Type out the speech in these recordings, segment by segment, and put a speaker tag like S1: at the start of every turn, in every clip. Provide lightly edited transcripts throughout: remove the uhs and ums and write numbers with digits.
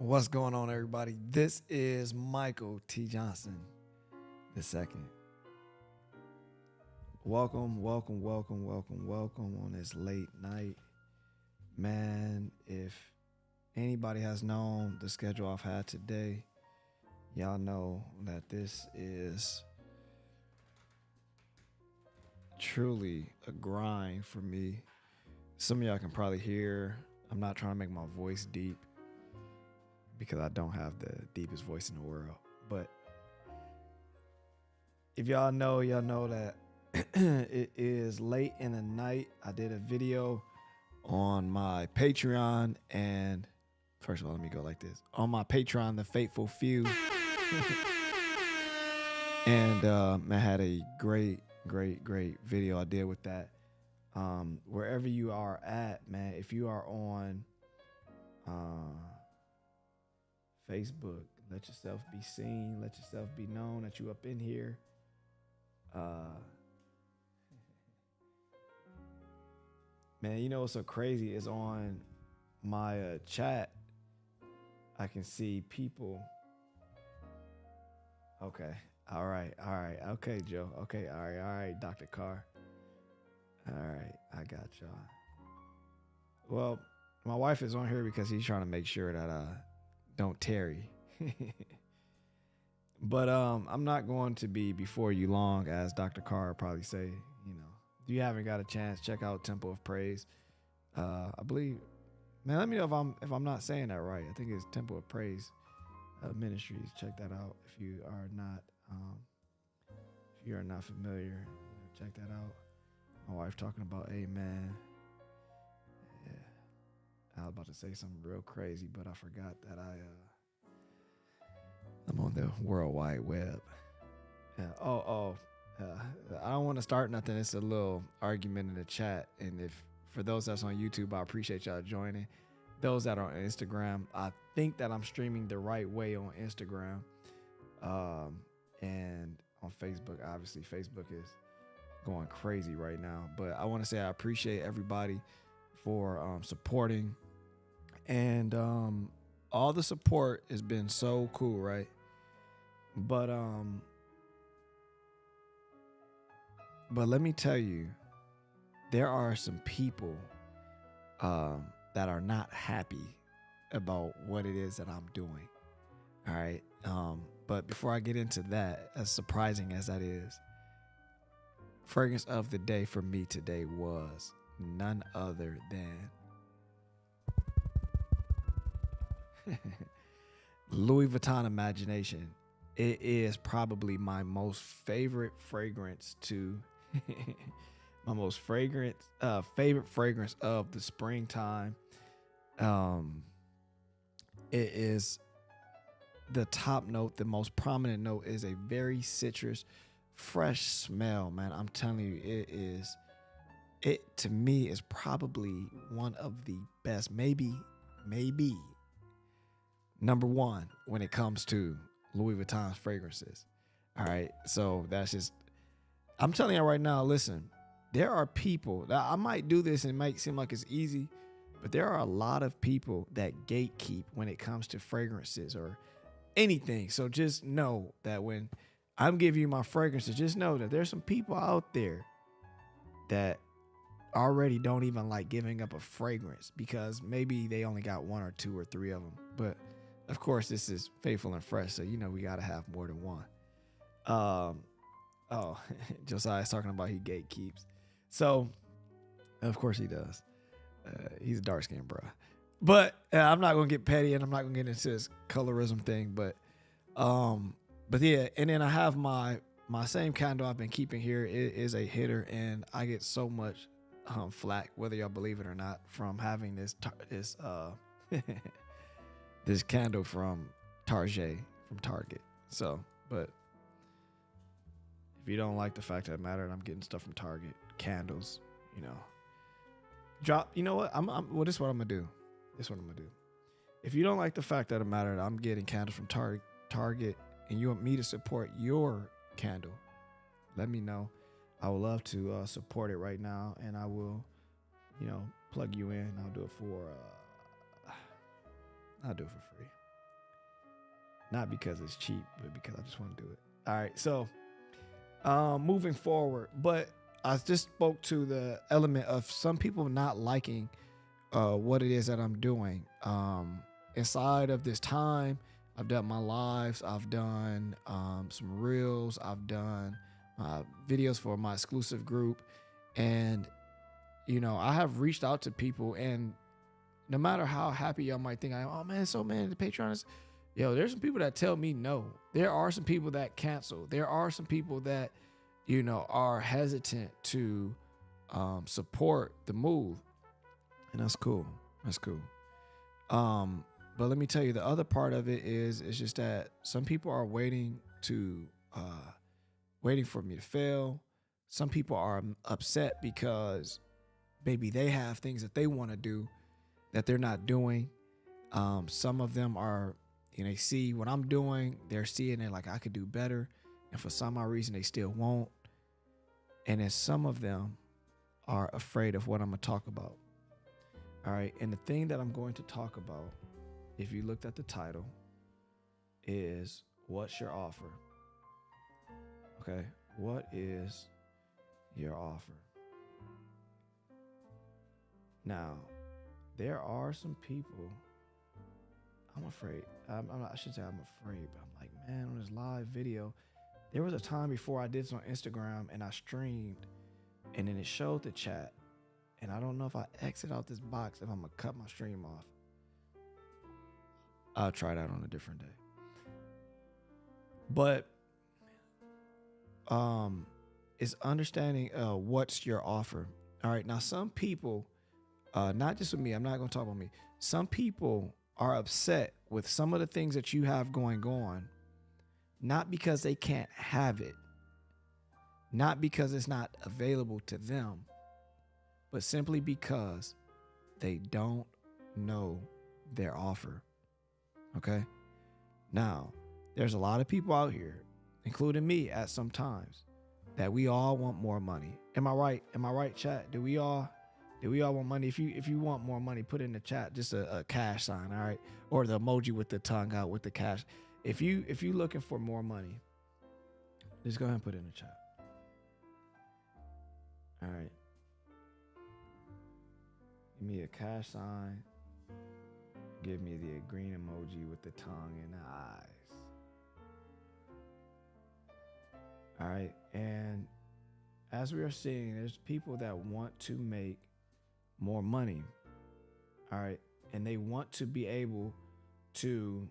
S1: What's going on, everybody? This is Michael T. Johnson the second. Welcome on this late night. Man, if anybody has known the schedule I've had today, y'all know that this is truly a grind for me. Some of y'all can probably hear I'm not trying to make my voice deep, because I don't have the deepest voice in the world. But if y'all know that it is late in the night. I did a video on my Patreon, and first of all, let me go like this. On my Patreon, The Fateful Few. And I had a great video I did with that. Wherever you are at, man, if you are on Facebook, let yourself be seen, let yourself be known that you up in here. Man, you know what's so crazy is on my chat, I can see people. Okay, all right, okay, Joe, okay, all right, Dr. Carr. All right, I got y'all. Well, my wife is on here because he's trying to make sure that don't tarry. But I'm not going to be before you long, as Dr. Carr would probably say. You know, if you haven't got a chance, check out Temple of Praise. I believe, man, let me know if I'm not saying that right. I think it's Temple of Praise Ministries. Check that out if you are not familiar. Check that out. My wife talking about amen. Yeah, I was about to say something real crazy, but I forgot that I'm on the World Wide Web. Yeah. I don't want to start nothing. It's a little argument in the chat. And if for those that's on YouTube, I appreciate y'all joining. Those that are on Instagram, I think that I'm streaming the right way on Instagram. And on Facebook, obviously, Facebook is going crazy right now. But I want to say I appreciate everybody for supporting. And all the support has been so cool, right? But let me tell you, there are some people that are not happy about what it is that I'm doing. All right. But before I get into that, as surprising as that is, fragrance of the day for me today was none other than Louis Vuitton Imagination. It is probably my most favorite fragrance my most favorite fragrance of the springtime. It is the top note. The most prominent note is a very citrus, fresh smell, man. I'm telling you, it to me is probably one of the best, maybe number one when it comes to Louis Vuitton's fragrances. All right. So that's just, I'm telling you right now, listen, there are people that I might do this and it might seem like it's easy, but there are a lot of people that gatekeep when it comes to fragrances or anything. So just know that when I'm giving you my fragrances, just know that there's some people out there that already don't even like giving up a fragrance because maybe they only got one or two or three of them. But of course, this is Faithful and Fresh, so we got to have more than one. Josiah's talking about he gatekeeps. So, of course he does. He's a dark-skinned bro. But I'm not going to get petty, and I'm not going to get into this colorism thing. But yeah, and then I have my same candle I've been keeping here. It is a hitter, and I get so much flack, whether y'all believe it or not, from having this this candle from Target. So, but if you don't like the fact that it mattered, I'm getting stuff from Target, candles, drop. You know what? Well, this is what I'm gonna do. If you don't like the fact that it mattered, I'm getting candles from Target, and you want me to support your candle, let me know. I would love to support it right now, and I will, plug you in. I'll do it for free. Not because it's cheap, but because I just want to do it. All right. So moving forward, but I just spoke to the element of some people not liking what it is that I'm doing. Inside of this time, I've done my lives, I've done some reels, I've done videos for my exclusive group. And, you know, I have reached out to people, and no matter how happy y'all might think I am, oh man, so man, the Patreon is, yo, there's some people that tell me no. There are some people that cancel. There are some people that, you know, are hesitant to support the move. And that's cool. That's cool. But let me tell you, the other part of it is, it's just that some people are waiting for me to fail. Some people are upset because maybe they have things that they want to do that they're not doing. Some of them are, you know, they see what I'm doing, they're seeing it like I could do better. And for some odd reason, they still won't. And then some of them are afraid of what I'm going to talk about. All right. And the thing that I'm going to talk about, if you looked at the title, is what's your offer? Okay. What is your offer? Now, there are some people, I'm afraid. I shouldn't say I'm afraid, but I'm like, man, on this live video, there was a time before I did this on Instagram and I streamed, and then it showed the chat. And I don't know if I exit out this box, if I'm going to cut my stream off. I'll try that on a different day. But it's understanding what's your offer. All right. Now, some people, not just with me, I'm not going to talk about me. Some people are upset with some of the things that you have going on, not because they can't have it, not because it's not available to them, but simply because they don't know their offer. Okay. Now, there's a lot of people out here, including me at some times, that we all want more money. Am I right? Am I right, chat? Do we all want money? If you want more money, put in the chat just a cash sign, all right? Or the emoji with the tongue out with the cash. If you looking for more money, just go ahead and put it in the chat. All right. Give me a cash sign. Give me the green emoji with the tongue and the eyes. All right. And as we are seeing, there's people that want to make more money. All right. And they want to be able to,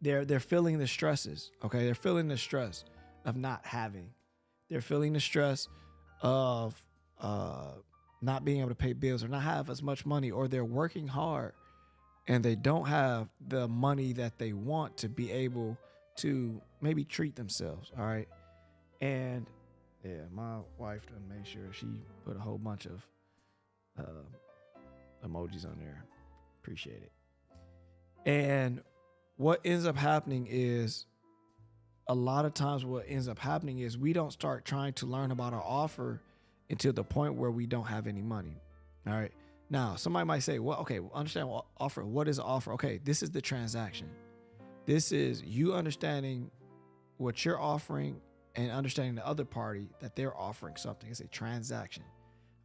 S1: they're feeling the stresses. Okay. They're feeling the stress of not having. They're feeling the stress of, not being able to pay bills or not have as much money, or they're working hard and they don't have the money that they want to be able to maybe treat themselves. All right. And yeah, my wife done made sure she put a whole bunch of emojis on there. Appreciate it. And what ends up happening is, a lot of times what ends up happening is we don't start trying to learn about our offer until the point where we don't have any money. All right. Now, somebody might say, well, okay, understand what offer. What is an offer? Okay, this is the transaction. This is you understanding what you're offering and understanding the other party that they're offering something. It's a transaction.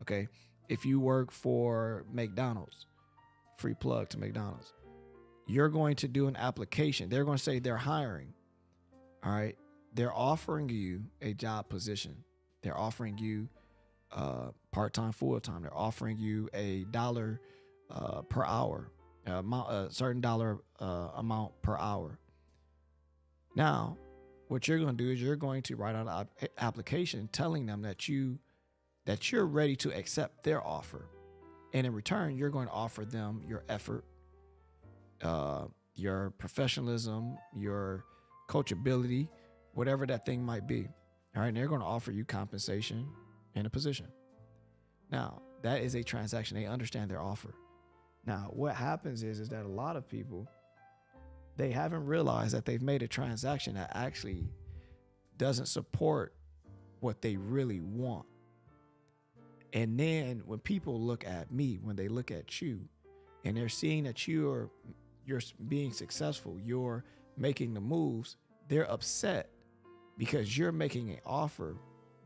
S1: Okay. If you work for McDonald's, free plug to McDonald's, you're going to do an application. They're going to say they're hiring. All right. They're offering you a job position. They're offering you part-time, full-time. They're offering you $1 per hour, a certain dollar amount per hour. Now, what you're going to do is you're going to write out an application telling them that you're ready to accept their offer. And in return, you're going to offer them your effort, your professionalism, your coachability, whatever that thing might be. All right. And they're going to offer you compensation and a position. Now, that is a transaction. They understand their offer. Now, what happens is that a lot of people, they haven't realized that they've made a transaction that actually doesn't support what they really want. And then when people look at me, when they look at you, and they're seeing that you're being successful, you're making the moves, they're upset because you're making an offer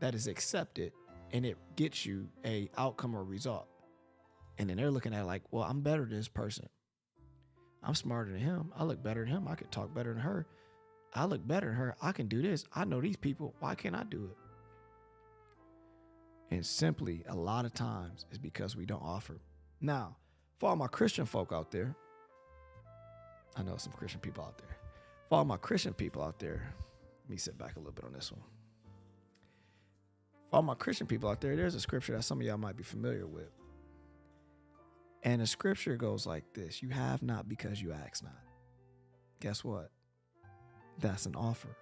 S1: that is accepted and it gets you a outcome or result. And then they're looking at it like, well, I'm better than this person. I'm smarter than him. I look better than him. I can talk better than her. I look better than her. I can do this. I know these people. Why can't I do it? And simply, a lot of times, it's because we don't offer. Now, for all my Christian folk out there, I know some Christian people out there. For all my Christian people out there, let me sit back a little bit on this one. For all my Christian people out there, there's a scripture that some of y'all might be familiar with. And the scripture goes like this: you have not because you ask not. Guess what? That's an offer.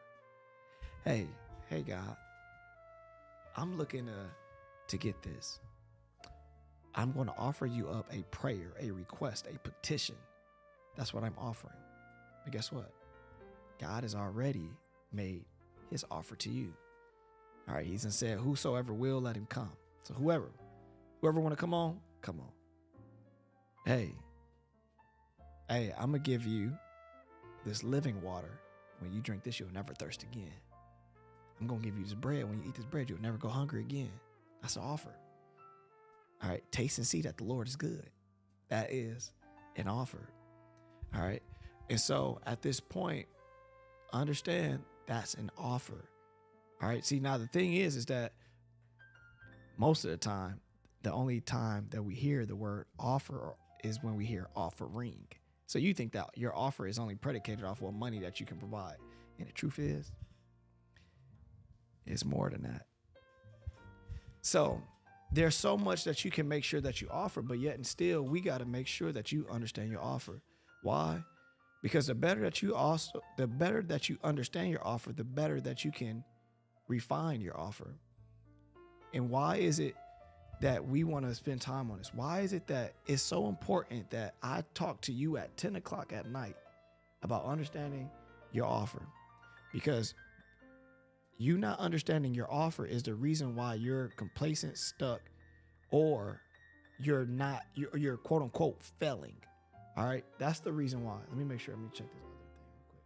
S1: Hey God, I'm looking to get this. I'm going to offer you up a prayer, a request, a petition. That's what I'm offering. But guess what? God has already made his offer to you. All right, he's said, whosoever will, let him come. So whoever want to come on, come on. Hey, I'm going to give you this living water. When you drink this, you'll never thirst again. I'm going to give you this bread. When you eat this bread, you'll never go hungry again. That's an offer. All right, taste and see that the Lord is good. That is an offer. All right. And so at this point, understand that's an offer. All right. See, now the thing is that most of the time, the only time that we hear the word offer is when we hear offering. So you think that your offer is only predicated off what money that you can provide. And the truth is, it's more than that. So there's so much that you can make sure that you offer, but yet and still, we got to make sure that you understand your offer. Why? Because the better that you understand your offer, the better that you can refine your offer. And why is it that we want to spend time on this? Why is it that it's so important that I talk to you at 10 o'clock at night about understanding your offer? Because you not understanding your offer is the reason why you're complacent, stuck, or you're quote unquote failing. All right. That's the reason why. Let me make sure. Let me check this other thing real quick.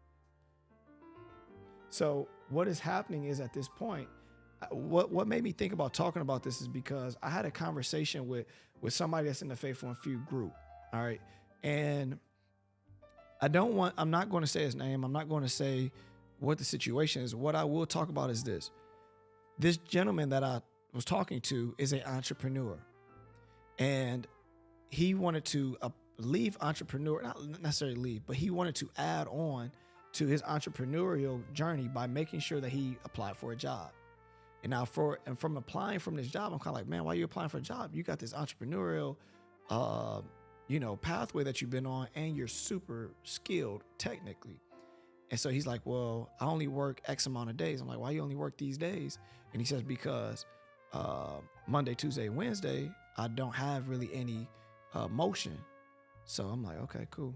S1: So what is happening is at this point, what made me think about talking about this is because I had a conversation with somebody that's in the Faithful and Few group. All right. And I'm not going to say his name. I'm not going to say what the situation is. What I will talk about is this. This gentleman that I was talking to is an entrepreneur, and he wanted to leave entrepreneur, not necessarily leave, but he wanted to add on to his entrepreneurial journey by making sure that he applied for a job. And now from applying from this job, I'm kind of like, man, why are you applying for a job? You got this entrepreneurial, pathway that you've been on, and you're super skilled technically. And so he's like, well, I only work X amount of days. I'm like, why you only work these days? And he says, because Monday, Tuesday, Wednesday, I don't have really any motion. So I'm like, okay, cool.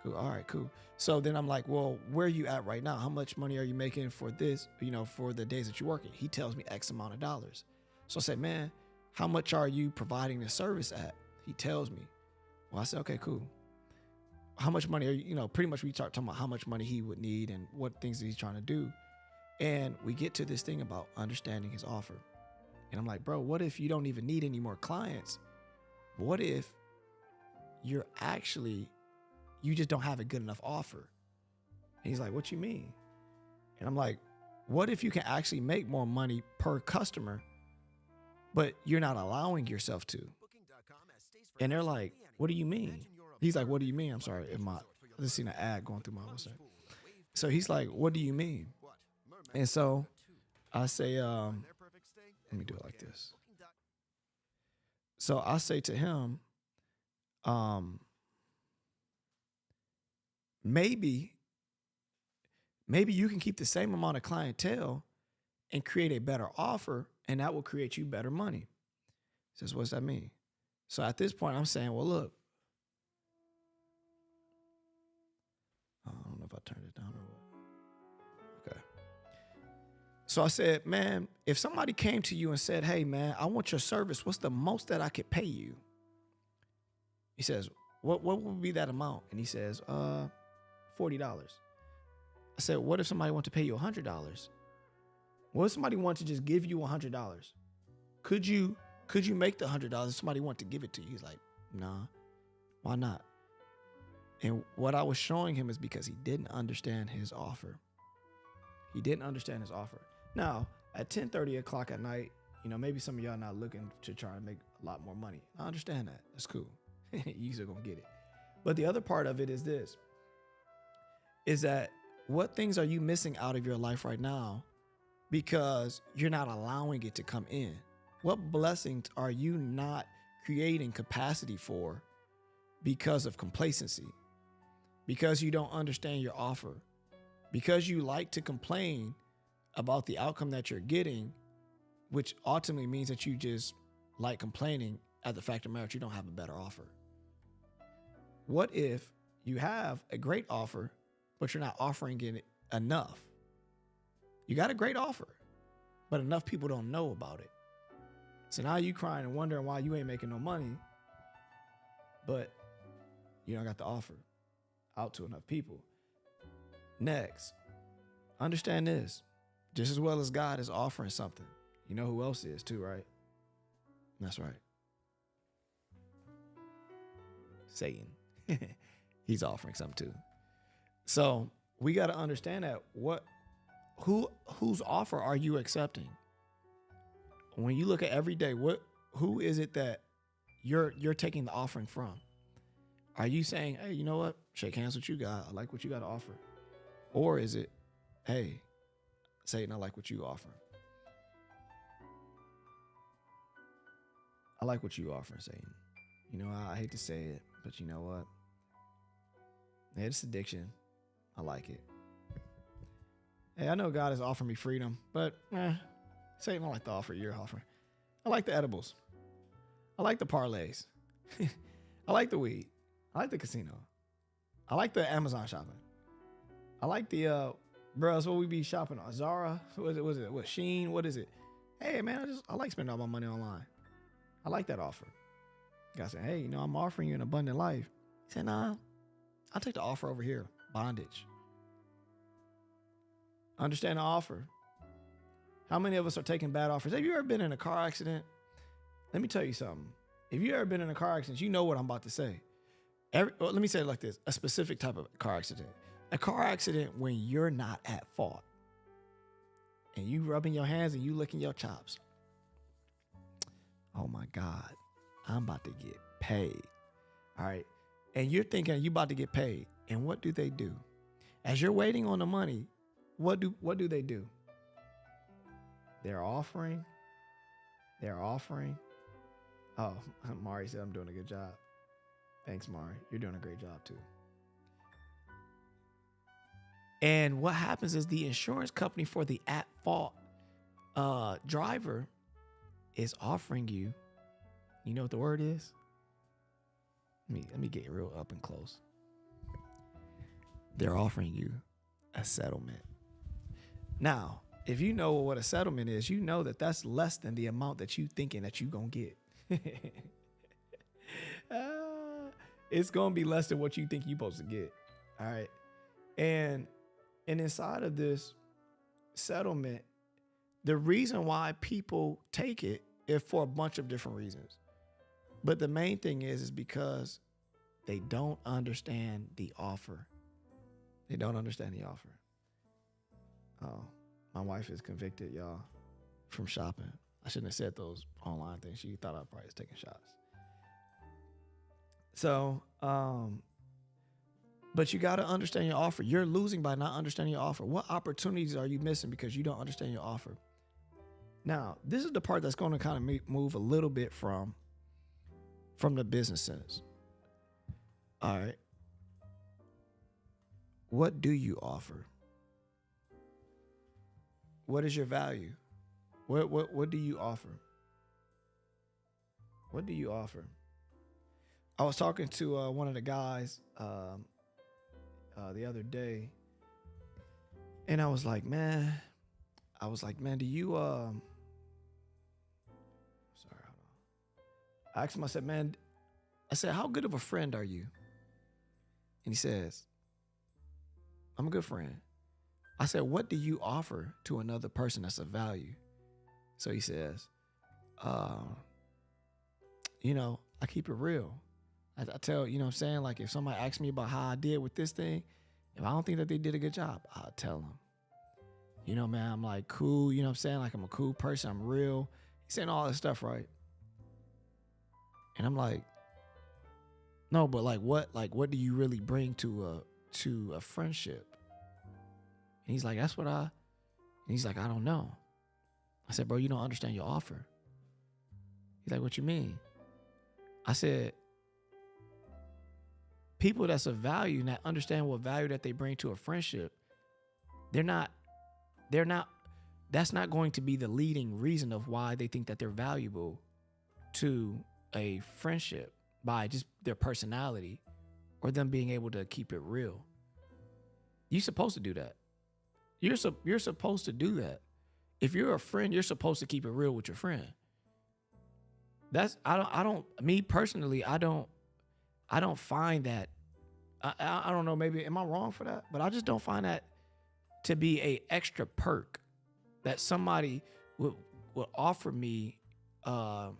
S1: All right, cool. So then I'm like, well, where are you at right now? How much money are you making for this, for the days that you're working? He tells me X amount of dollars. So I said, man, how much are you providing the service at? He tells me. Well, I said, okay, cool. How much money are you, pretty much we talking about how much money he would need and what things that he's trying to do. And we get to this thing about understanding his offer. And I'm like, bro, what if you don't even need any more clients? What if you just don't have a good enough offer? And he's like, what you mean? And I'm like, what if you can actually make more money per customer, but you're not allowing yourself to? And they're like, what do you mean? He's like, what do you mean? I'm sorry. I just seen an ad going through my website. So he's like, what do you mean? And so I say, let me do it like this. So I say to him, maybe you can keep the same amount of clientele and create a better offer, and that will create you better money. He says, what's that mean? So at this point, I'm saying, well, look, I don't know if I turned it down or what. Okay. So I said, man, if somebody came to you and said, hey, man, I want your service, what's the most that I could pay you? He says, what would be that amount? And he says, $40. I said, what if somebody wants to pay you $100? What if somebody wants to just give you $100? Could you make the $100 if somebody want to give it to you? He's like, nah, why not? And what I was showing him is because he didn't understand his offer. He didn't understand his offer. Now, at 10:30 o'clock at night, maybe some of y'all not looking to try to make a lot more money. I understand that. That's cool. You still gonna get it. But the other part of it is this, is that what things are you missing out of your life right now because you're not allowing it to come in? What blessings are you not creating capacity for because of complacency? Because you don't understand your offer? Because you like to complain about the outcome that you're getting, which ultimately means that you just like complaining at the fact of merit you don't have a better offer? What if you have a great offer, but you're not offering it enough? You got a great offer, but enough people don't know about it. So now you crying and wondering why you ain't making no money, but you don't got the offer out to enough people. Next, understand this. Just as well as God is offering something, you know who else is too, right? That's right. Satan. He's offering something too. So we got to understand that whose offer are you accepting? When you look at every day, who is it that you're taking the offering from? Are you saying, hey, you know what? Shake hands with you, God. I like what you got to offer. Or is it, hey, Satan, I like what you offer. I like what you offer, Satan. I hate to say it, but you know what? Hey, it's addiction. I like it. Hey, I know God has offered me freedom, but Satan, I like the offer you're offering. I like the edibles. I like the parlays. I like the weed. I like the casino. I like the Amazon shopping. I like the bros, what we be shopping on? Zara? What is it? What, Shein? What is it? Hey man, I like spending all my money online. I like that offer. God said, hey, I'm offering you an abundant life. He said, nah, I'll take the offer over here. Bondage. Understand the offer. How many of us are taking bad offers? Have you ever been in a car accident? Let me tell you something. If you ever been in a car accident, you know what I'm about to say. Let me say it like this. A specific type of car accident. A car accident when you're not at fault. And you rubbing your hands and you licking your chops. Oh my God. I'm about to get paid. All right. And you're thinking you about to get paid. And what do they do? As you're waiting on the money, what do they do? They're offering. Oh, Mari said I'm doing a good job. Thanks, Mari. You're doing a great job too. And what happens is the insurance company for the at-fault driver is offering you, you know what the word is? Let me get real up and close. They're offering you a settlement. Now, if you know what a settlement is, you know that that's less than the amount that you thinking that you gonna get. It's gonna be less than what you think you're supposed to get. All right. And inside of this settlement, the reason why people take it is for a bunch of different reasons. But the main thing is because they don't understand the offer. They don't understand the offer. Oh, my wife is convicted, y'all, from shopping. I shouldn't have said those online things. She thought I probably was taking shots. So, but you got to understand your offer. You're losing by not understanding your offer. What opportunities are you missing because you don't understand your offer? Now, this is the part that's going to kind of move a little bit from the business sense. All right. What do you offer? What is your value? What do you offer? What do you offer? I was talking to one of the guys the other day, and I was like, man, do you sorry, hold on. I asked him, I said, man, I said, how good of a friend are you? And he says, I'm a good friend. I said, what do you offer to another person that's of value? So he says, I keep it real. I tell, you know what I'm saying? Like if somebody asks me about how I did with this thing, if I don't think that they did a good job, I'll tell them. Man, I'm like cool, you know what I'm saying? Like I'm a cool person, I'm real. He's saying all this stuff, right? And I'm like, no, but what do you really bring to a friendship? And he's like, he's like, I don't know. I said, bro, you don't understand your offer. He's like, what you mean? I said, people that's of value and that understand what value that they bring to a friendship, that's not going to be the leading reason of why they think that they're valuable to a friendship by just their personality or them being able to keep it real. You're supposed to do that. You're supposed to do that. If you're a friend, you're supposed to keep it real with your friend. Me personally, I don't find that, I don't know, maybe, am I wrong for that? But I just don't find that to be a extra perk that somebody would offer me. Let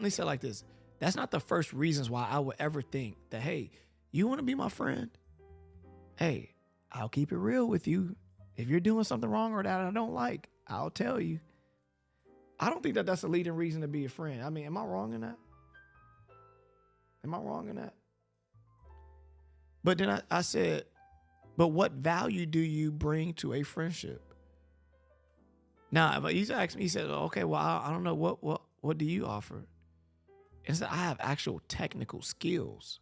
S1: me say it like this. That's not the first reasons why I would ever think that, hey, you want to be my friend? Hey, I'll keep it real with you. If you're doing something wrong or that I don't like, I'll tell you. I don't think that that's a leading reason to be a friend. I mean, am I wrong in that? But then I said, but what value do you bring to a friendship? Now, but he's asked me, he said, okay, well, I don't know, what do you offer? And so I have actual technical skills.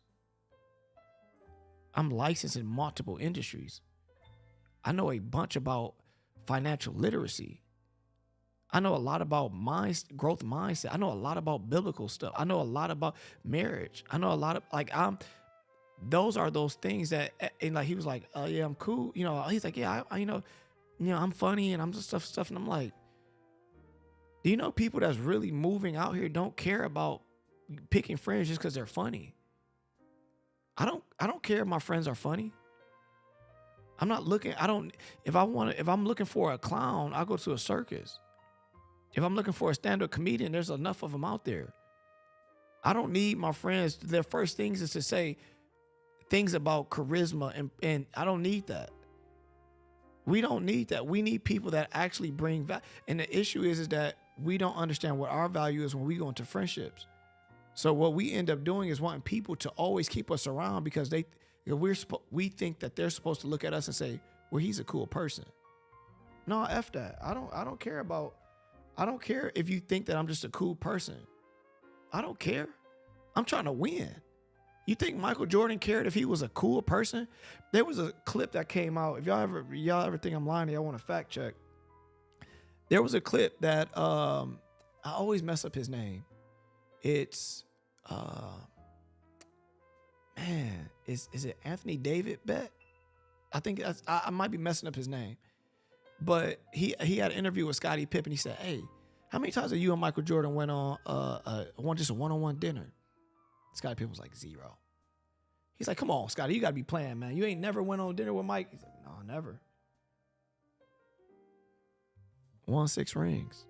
S1: I'm licensed in multiple industries. I know a bunch about financial literacy. I know a lot about growth mindset. I know a lot about biblical stuff. I know a lot about marriage. I know a lot of those are those things that, and like he was like, oh yeah, I'm cool. He's like, yeah, I'm funny and I'm just stuff. And I'm like, do you know people that's really moving out here don't care about picking friends just because they're funny? I don't care if my friends are funny. I'm not looking. If I'm looking for a clown, I'll go to a circus. If I'm looking for a stand-up comedian, there's enough of them out there. I don't need my friends. Their first things is to say things about charisma, and I don't need that. We don't need that. We need people that actually bring value. And the issue is that we don't understand what our value is when we go into friendships. So what we end up doing is wanting people to always keep us around because we think that they're supposed to look at us and say, well, he's a cool person. No, F that. I don't care if you think that I'm just a cool person. I don't care. I'm trying to win. You think Michael Jordan cared if he was a cool person? There was a clip that came out. If y'all ever think I'm lying, y'all want to fact check. There was a clip that I always mess up his name. It's is it Anthony David Bett? I think I might be messing up his name. But he had an interview with Scottie Pippen. He said, hey, how many times have you and Michael Jordan went on just a one-on-one dinner? Scottie Pippen was like 0. He's like, come on, Scottie, you got to be playing, man. You ain't never went on dinner with Mike. He's like, no, never. Won 6 rings.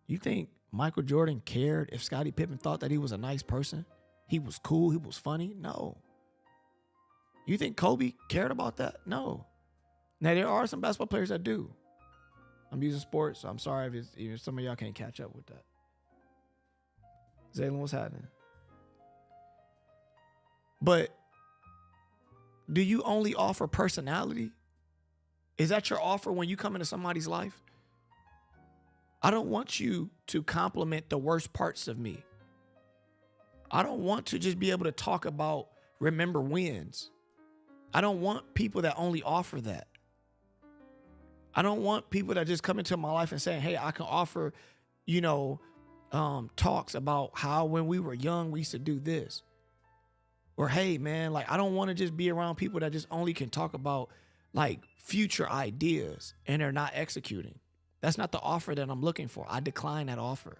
S1: You think Michael Jordan cared if Scottie Pippen thought that he was a nice person? He was cool, he was funny? No. You think Kobe cared about that? No. Now, there are some basketball players that do. I'm using sports, so I'm sorry if some of y'all can't catch up with that. Zaylen, what's happening? But do you only offer personality? Is that your offer when you come into somebody's life? I don't want you to compliment the worst parts of me. I don't want to just be able to talk about remember wins. I don't want people that only offer that. I don't want people that just come into my life and saying, hey, I can offer, talks about how when we were young, we used to do this. Or, hey, man, I don't want to just be around people that just only can talk about future ideas and they're not executing. That's not the offer that I'm looking for. I decline that offer.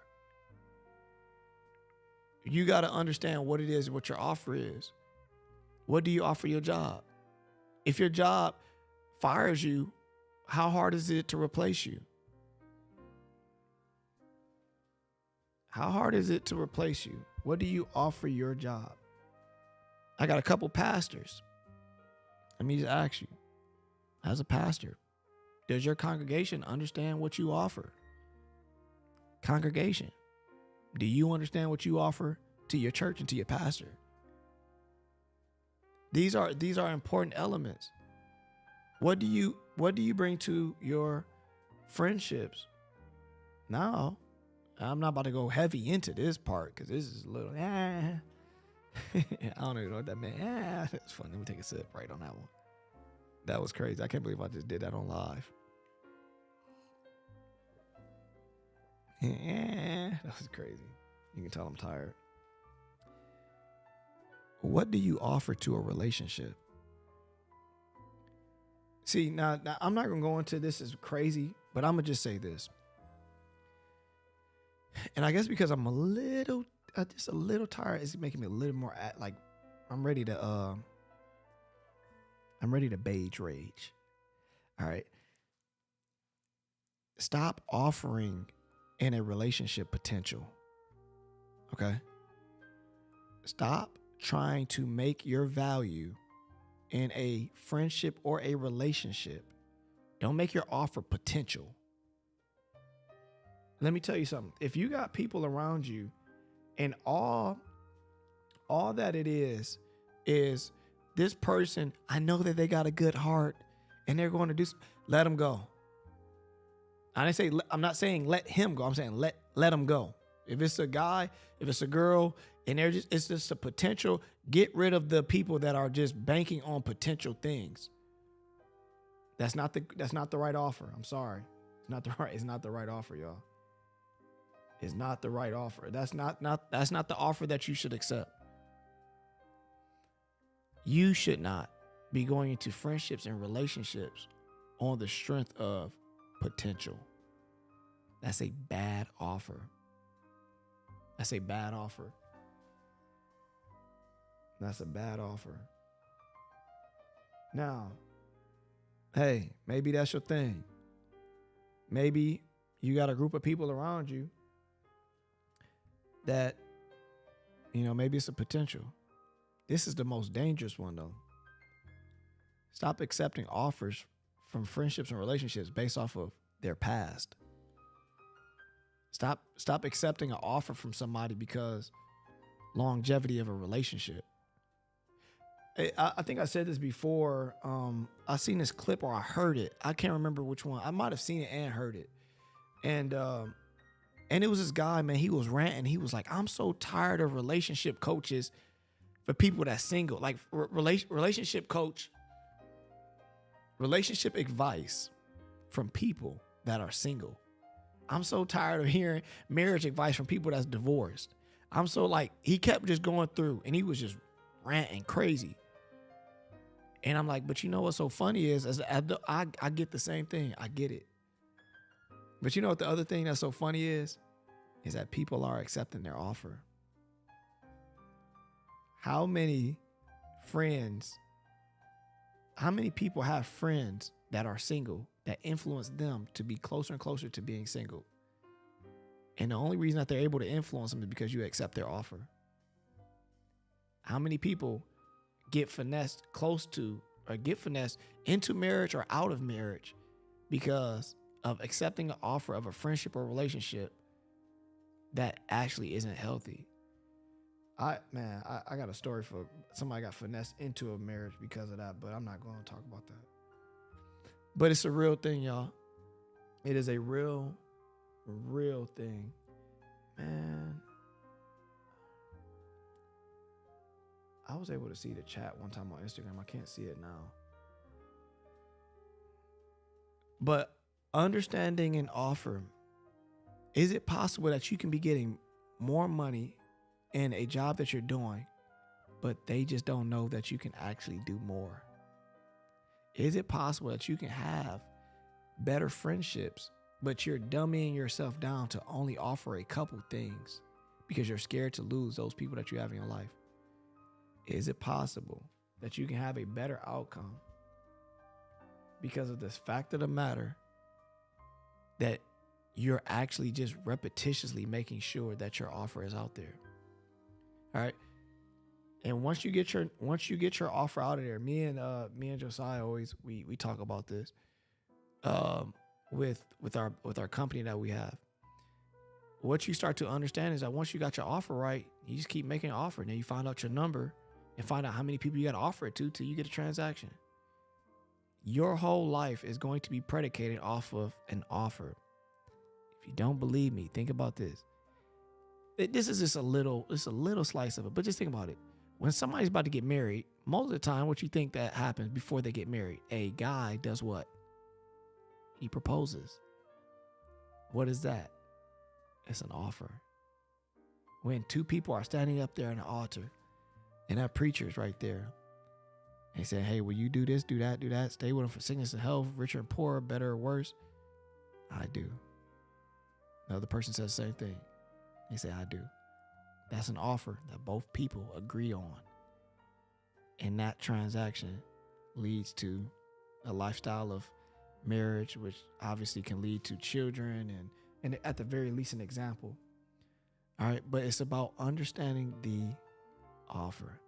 S1: You got to understand what it is, what your offer is. What do you offer your job? If your job fires you, how hard is it to replace you? How hard is it to replace you? What do you offer your job? I got a couple pastors. Let me just ask you, as a pastor, does your congregation understand what you offer? Congregation, do you understand what you offer to your church and to your pastor? These are important elements. What do you bring to your friendships? Now, I'm not about to go heavy into this part because this is a little I don't even know what that meant. That's funny. Let me take a sip right on that one. That was crazy. I can't believe I just did that on live. That was crazy. You can tell I'm tired. What do you offer to a relationship? See, now I'm not going to go into this as crazy, but I'm going to just say this. And I guess because I'm just a little tired, it's making me a little more like I'm ready to beige rage. All right. Stop offering in a relationship potential. Okay. Stop trying to make your value in a friendship or a relationship. Don't make your offer potential. Let me tell you something. If you got people around you and all that it is this person, I know that they got a good heart and they're going to do, let them go. I'm not saying let him go. I'm saying let them go. If it's a guy, if it's a girl, and it's just a potential, get rid of the people that are just banking on potential things. That's not the right offer. I'm sorry. It's not the right offer, y'all. It's not the right offer. That's not the offer that you should accept. You should not be going into friendships and relationships on the strength of potential. That's a bad offer. That's a bad offer. That's a bad offer. Now, hey, maybe that's your thing. Maybe you got a group of people around you that, maybe it's a potential. This is the most dangerous one, though. Stop accepting offers from friendships and relationships based off of their past. Stop accepting an offer from somebody because longevity of a relationship. I think I said this before. I seen this clip or I heard it. I can't remember which one. I might have seen it and heard it. And it was this guy, man, he was ranting. He was like, I'm so tired of relationship coaches for people that's single. Like relationship advice from people that are single. I'm so tired of hearing marriage advice from people that's divorced. I'm so he kept just going through and he was just ranting crazy. And I'm like, but you know what's so funny is I get the same thing. I get it. But you know what the other thing that's so funny is that people are accepting their offer. How many people have friends that are single that influence them to be closer and closer to being single? And the only reason that they're able to influence them is because you accept their offer. How many people get finessed into marriage or out of marriage because of accepting an offer of a friendship or relationship that actually isn't healthy? I got a story for somebody got finessed into a marriage because of that, but I'm not going to talk about that. But it's a real thing, y'all. It is a real thing. Man, I was able to see the chat one time on Instagram. I can't see it now. But understanding an offer, is it possible that you can be getting more money in a job that you're doing, but they just don't know that you can actually do more? Is it possible that you can have better friendships, but you're dumbing yourself down to only offer a couple things because you're scared to lose those people that you have in your life. Is it possible that you can have a better outcome because of this fact of the matter that you're actually just repetitiously making sure that your offer is out there? All right. And once you get your offer out of there, me and Josiah always we talk about this with our company that we have. What you start to understand is that once you got your offer right, you just keep making an offer. And then you find out your number and find out how many people you got to offer it to till you get a transaction. Your whole life is going to be predicated off of an offer. If you don't believe me, think about this. This is just a little slice of it, but just think about it. When somebody's about to get married, most of the time, what you think that happens before they get married? A guy does what? He proposes. What is that? It's an offer. When two people are standing up there on the altar, and that preacher's right there, and he said, hey, will you do this, do that, stay with him for sickness and health, richer and poorer, better or worse? I do. The other person says the same thing. They say, I do. That's an offer that both people agree on. And that transaction leads to a lifestyle of marriage, which obviously can lead to children and at the very least an example. All right, but it's about understanding the offer.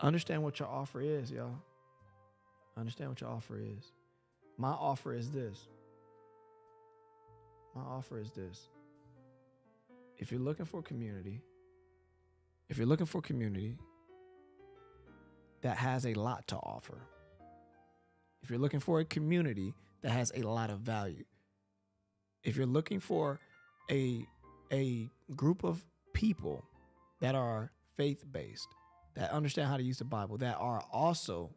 S1: Understand what your offer is, y'all. Understand what your offer is. My offer is this. My offer is this. If you're looking for community, that has a lot to offer, if you're looking for a community that has a lot of value, if you're looking for a group of people that are faith-based, that understand how to use the Bible, that are also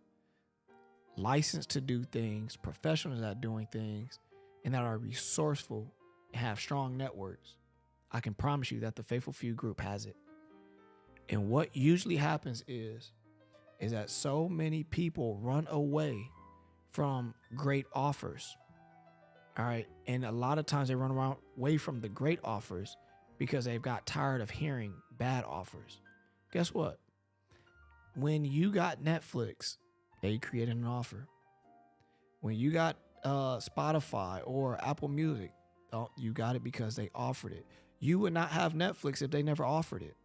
S1: licensed to do things, professionals at doing things, and that are resourceful and have strong networks, I can promise you that the Faithful Few group has it. And what usually happens is that so many people run away from great offers. All right. And a lot of times they run away from the great offers because they've got tired of hearing bad offers. Guess what? When you got Netflix, they created an offer. When you got Spotify or Apple Music, you got it because they offered it. You would not have Netflix if they never offered it.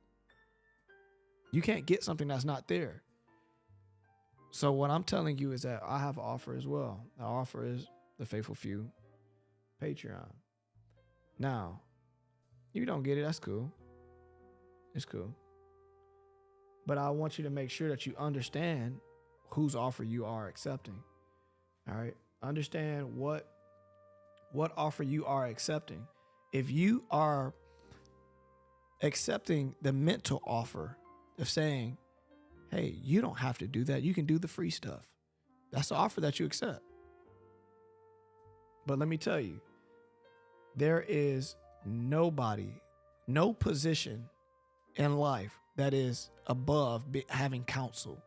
S1: You can't get something that's not there. So what I'm telling you is that I have an offer as well. The offer is the Faithful Few Patreon. Now, you don't get it, that's cool. It's cool. But I want you to make sure that you understand whose offer you are accepting. All right? Understand what offer you are accepting. If you are accepting the mental offer of saying, hey, you don't have to do that. You can do the free stuff. That's the offer that you accept. But let me tell you, there is nobody, no position in life that is above having counsel.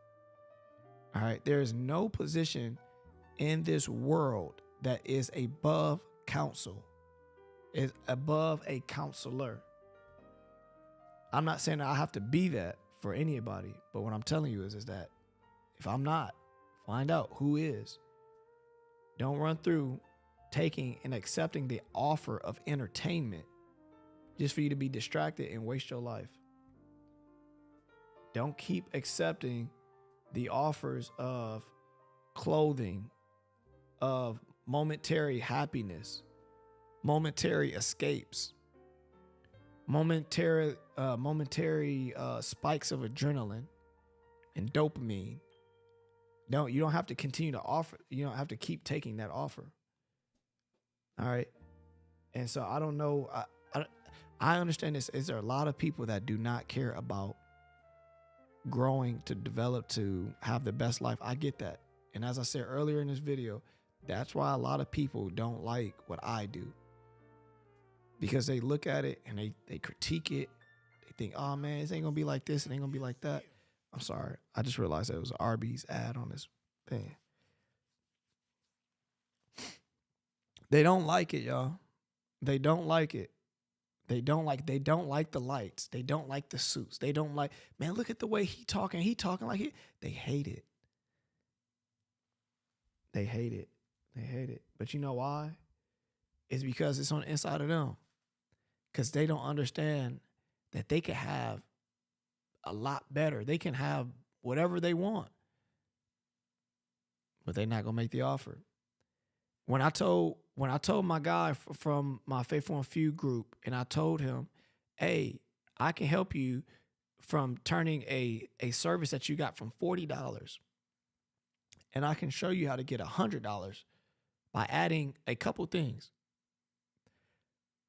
S1: All right. There is no position in this world that is above counsel, is above a counselor. I'm not saying that I have to be that for anybody, but what I'm telling you is that if I'm not, find out who is. Don't run through taking and accepting the offer of entertainment just for you to be distracted and waste your life. Don't keep accepting the offers of clothing, of momentary happiness, momentary escapes, momentary spikes of adrenaline and dopamine. No, you don't have to continue to offer. You don't have to keep taking that offer. All right. And so I don't know. I understand this. Is there a lot of people that do not care about growing to develop to have the best life? I get that. And as I said earlier in this video, that's why a lot of people don't like what I do. Because they look at it and they critique it. They think, oh man, this ain't gonna be like this, it ain't gonna be like that. I'm sorry. I just realized that it was an Arby's ad on this thing. They don't like it, y'all. They don't like it. They don't like the lights. They don't like the suits. They don't like, man, look at the way he talking. He talking like he. They hate it. They hate it. They hate it. But you know why? It's because it's on the inside of them. Because they don't understand that they can have a lot better. They can have whatever they want. But they're not gonna make the offer. When I told my guy from my Faithful and Few group, and I told him, hey, I can help you from turning a service that you got from $40, and I can show you how to get $100 by adding a couple things.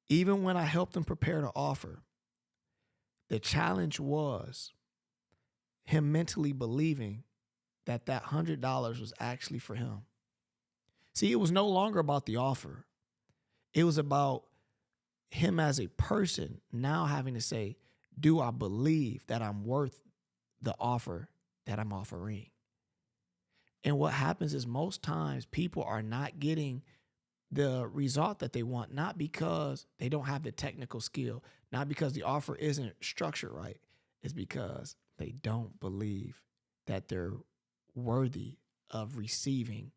S1: Even when I helped him prepare the offer, the challenge was him mentally believing that $100 was actually for him. See, it was no longer about the offer. It was about him as a person now having to say, do I believe that I'm worth the offer that I'm offering? And what happens is most times people are not getting the result that they want, not because they don't have the technical skill, not because the offer isn't structured right. It's because they don't believe that they're worthy of receiving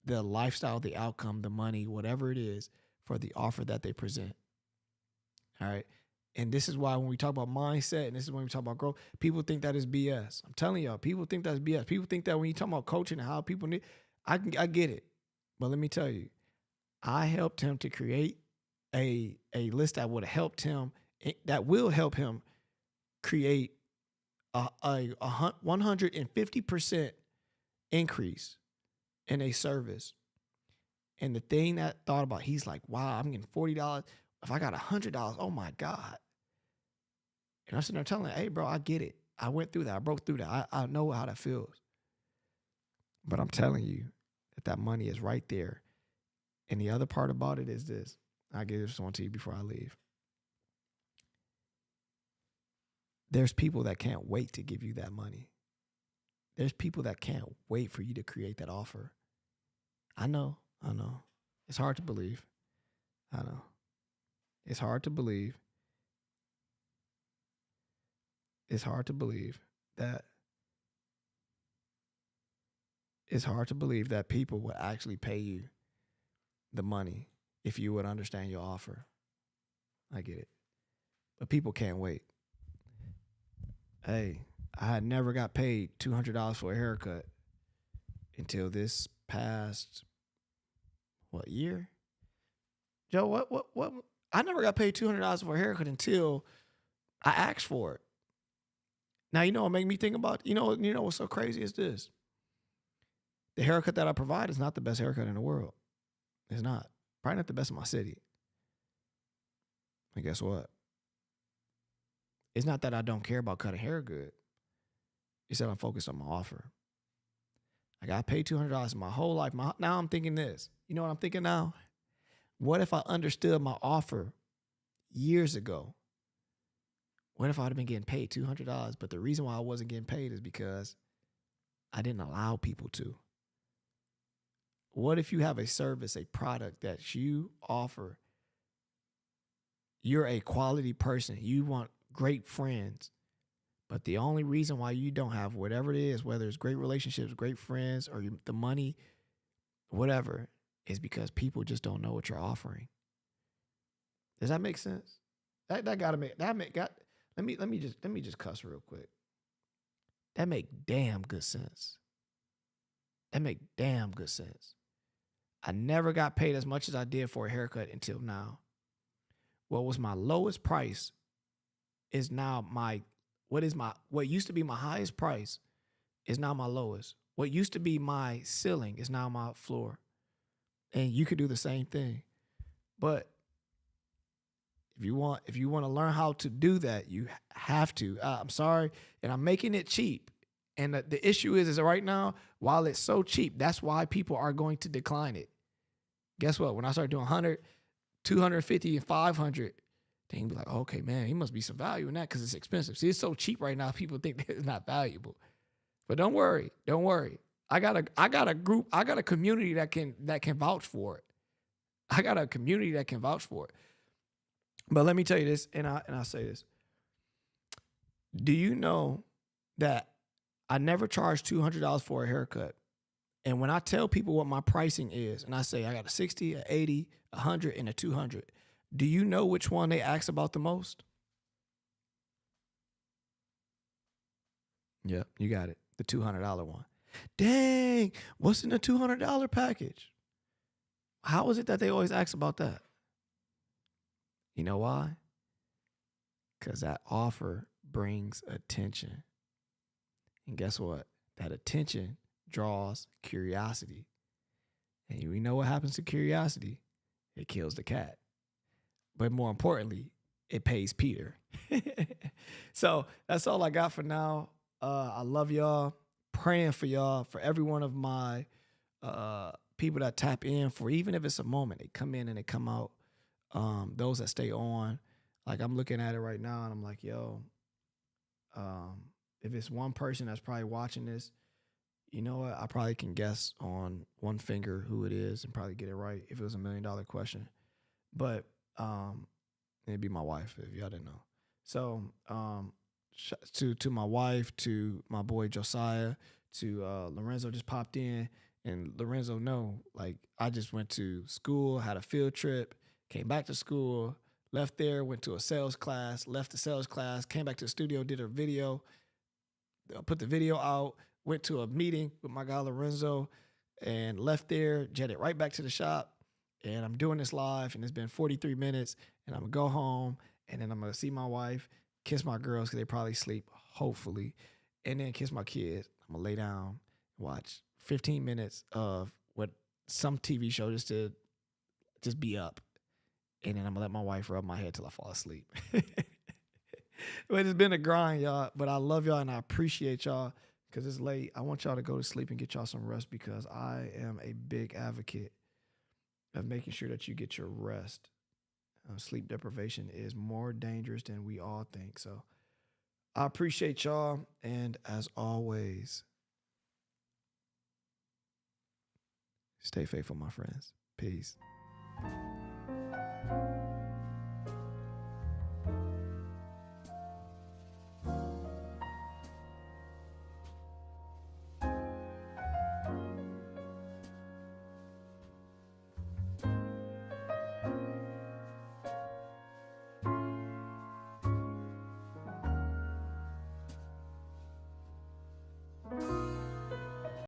S1: the lifestyle, the outcome, the money, whatever it is for the offer that they present. All right. And this is why when we talk about mindset and this is when we talk about growth, people think that is BS. I'm telling y'all, people think that's BS. People think that when you talk about coaching and how people need, I get it. But let me tell you, I helped him to create a list that would have helped him, that will help him create a 150% increase in a service. And the thing that thought about, he's like, wow, I'm getting $40. If I got $100, oh my God. And I'm sitting there telling him, hey, bro, I get it. I went through that. I broke through that. I know how that feels. But I'm telling you that money is right there. And the other part about it is this. I'll give this one to you before I leave. There's people that can't wait to give you that money. There's people that can't wait for you to create that offer. I know. It's hard to believe. I know. It's hard to believe. It's hard to believe that people would actually pay you the money if you would understand your offer. I get it. But people can't wait. Hey, I had never got paid $200 for a haircut until this past, year? Joe, what? I never got paid $200 for a haircut until I asked for it. Now, you know what made me think about, you know what's so crazy is this. The haircut that I provide is not the best haircut in the world. It's not. Probably not the best in my city. And guess what? It's not that I don't care about cutting hair good. It's that I'm focused on my offer. I got paid $200 my whole life. Now I'm thinking this. You know what I'm thinking now? What if I understood my offer years ago? What if I would have been getting paid $200? But the reason why I wasn't getting paid is because I didn't allow people to. What if you have a service, a product that you offer? You're a quality person. You want great friends. But the only reason why you don't have whatever it is, whether it's great relationships, great friends, or the money, whatever, is because people just don't know what you're offering. Does that make sense? Let me just cuss real quick. That make damn good sense. I never got paid as much as I did for a haircut until now. What was my lowest price is now what used to be my highest price is now my lowest. What used to be my ceiling is now my floor. And you could do the same thing. But if you want to learn how to do that, you have to. I'm sorry, and I'm making it cheap. And the issue is right now, while it's so cheap, that's why people are going to decline it. Guess what? When I start doing 100, 250, and 500, they can be like, okay, man, he must be some value in that because it's expensive. See, it's so cheap right now, people think that it's not valuable. But don't worry. I got a group, I got a community that can vouch for it. But let me tell you this, and I say this. Do you know that I never charge $200 for a haircut? And when I tell people what my pricing is, and I say I got a 60, a 80, a 100, and a 200, do you know which one they ask about the most? Yep, you got it. The $200 one. Dang, what's in the $200 package? How is it that they always ask about that? You know why? Because that offer brings attention. And guess what? That attention draws curiosity. And we know what happens to curiosity. It kills the cat. But more importantly, it pays Peter. So that's all I got for now. I love y'all. Praying for y'all, for every one of my people that tap in, for even if it's a moment, they come in and they come out. Those that stay on, like I'm looking at it right now and I'm like, yo, if it's one person that's probably watching this, you know what? I probably can guess on one finger who it is and probably get it right if it was $1 million question. But it'd be my wife if y'all didn't know. So to my wife, to my boy Josiah, to Lorenzo just popped in, and Lorenzo like I just went to school, had a field trip, came back to school, left there, went to a sales class, left the sales class, came back to the studio, did a video, put the video out, went to a meeting with my guy Lorenzo, and left there, jetted right back to the shop. And I'm doing this live, and it's been 43 minutes, and I'm gonna go home, and then I'm gonna see my wife, kiss my girls because they probably sleep, hopefully, and then kiss my kids. I'm gonna lay down, watch 15 minutes of what some TV show just be up, and then I'm gonna let my wife rub my head till I fall asleep. But it's been a grind, y'all. But I love y'all and I appreciate y'all because it's late. I want y'all to go to sleep and get y'all some rest because I am a big advocate of making sure that you get your rest. Sleep deprivation is more dangerous than we all think. So I appreciate y'all. And as always, stay faithful, my friends. Peace.